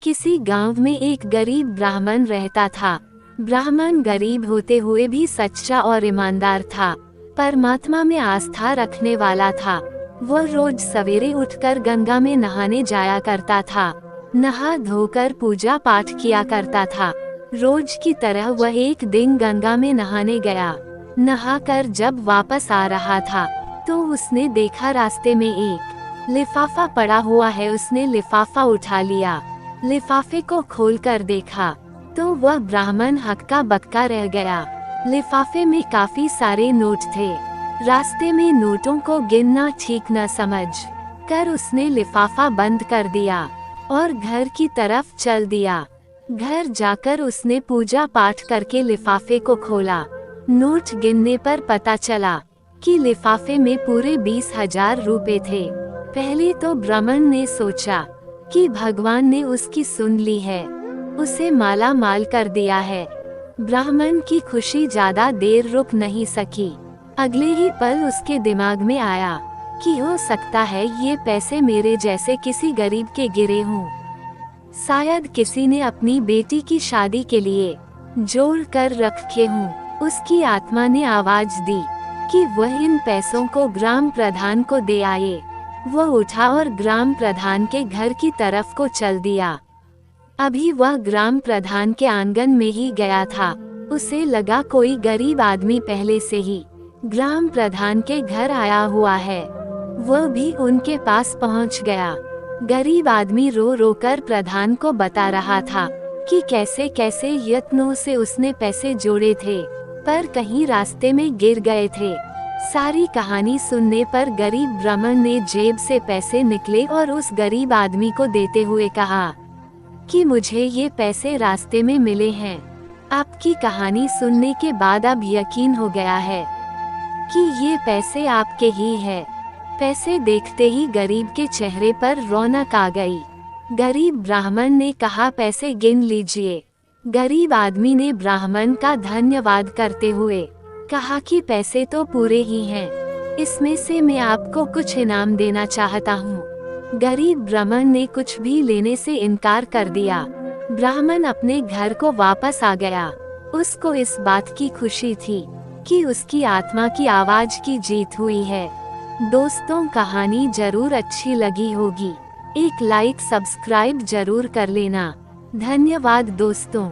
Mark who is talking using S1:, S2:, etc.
S1: किसी गांव में एक गरीब ब्राह्मण रहता था। ब्राह्मण गरीब होते हुए भी सच्चा और ईमानदार था। परमात्मा में आस्था रखने वाला था। वह रोज सवेरे उठकर गंगा में नहाने जाया करता था। नहा धोकर पूजा पाठ किया करता था। रोज की तरह वह एक दिन गंगा में नहाने गया। नहाकर जब वापस आ रहा था तो उसने देखा रास्ते में एक लिफाफा पड़ा हुआ है। उसने लिफाफा उठा लिया। लिफाफे को खोलकर देखा तो वह ब्राह्मण हक्का बक्का रह गया। लिफाफे में काफी सारे नोट थे। रास्ते में नोटों को गिनना ठीक न समझ कर उसने लिफाफा बंद कर दिया और घर की तरफ चल दिया। घर जाकर उसने पूजा पाठ करके लिफाफे को खोला। नोट गिनने पर पता चला कि लिफाफे में पूरे 20,000 रुपए थे। पहले तो ब्राह्मण ने सोचा कि भगवान ने उसकी सुन ली है, उसे माला माल कर दिया है। ब्राह्मण की खुशी ज्यादा देर रुक नहीं सकी। अगले ही पल उसके दिमाग में आया कि हो सकता है ये पैसे मेरे जैसे किसी गरीब के गिरे हों। शायद किसी ने अपनी बेटी की शादी के लिए जोड़ कर रखे हों। उसकी आत्मा ने आवाज दी कि वह इन पैसों को ग्राम प्रधान को दे आए। वह उठा और ग्राम प्रधान के घर की तरफ को चल दिया। अभी वह ग्राम प्रधान के आंगन में ही गया था, उसे लगा कोई गरीब आदमी पहले से ही ग्राम प्रधान के घर आया हुआ है। वह भी उनके पास पहुंच गया। गरीब आदमी रो रो कर प्रधान को बता रहा था कि कैसे कैसे यत्नों से उसने पैसे जोड़े थे पर कहीं रास्ते में गिर गए थे। सारी कहानी सुनने पर गरीब ब्राह्मण ने जेब से पैसे निकले और उस गरीब आदमी को देते हुए कहा कि मुझे ये पैसे रास्ते में मिले हैं। आपकी कहानी सुनने के बाद अब यकीन हो गया है कि ये पैसे आपके ही है। पैसे देखते ही गरीब के चेहरे पर रौनक आ गई। गरीब ब्राह्मण ने कहा पैसे गिन लीजिए। गरीब आदमी ने ब्राह्मण का धन्यवाद करते हुए कहा कि पैसे तो पूरे ही हैं, इसमें से मैं आपको कुछ इनाम देना चाहता हूँ। गरीब ब्राह्मण ने कुछ भी लेने से इनकार कर दिया। ब्राह्मण अपने घर को वापस आ गया। उसको इस बात की खुशी थी कि उसकी आत्मा की आवाज की जीत हुई है। दोस्तों, कहानी जरूर अच्छी लगी होगी। एक लाइक सब्सक्राइब जरूर कर लेना। धन्यवाद दोस्तों।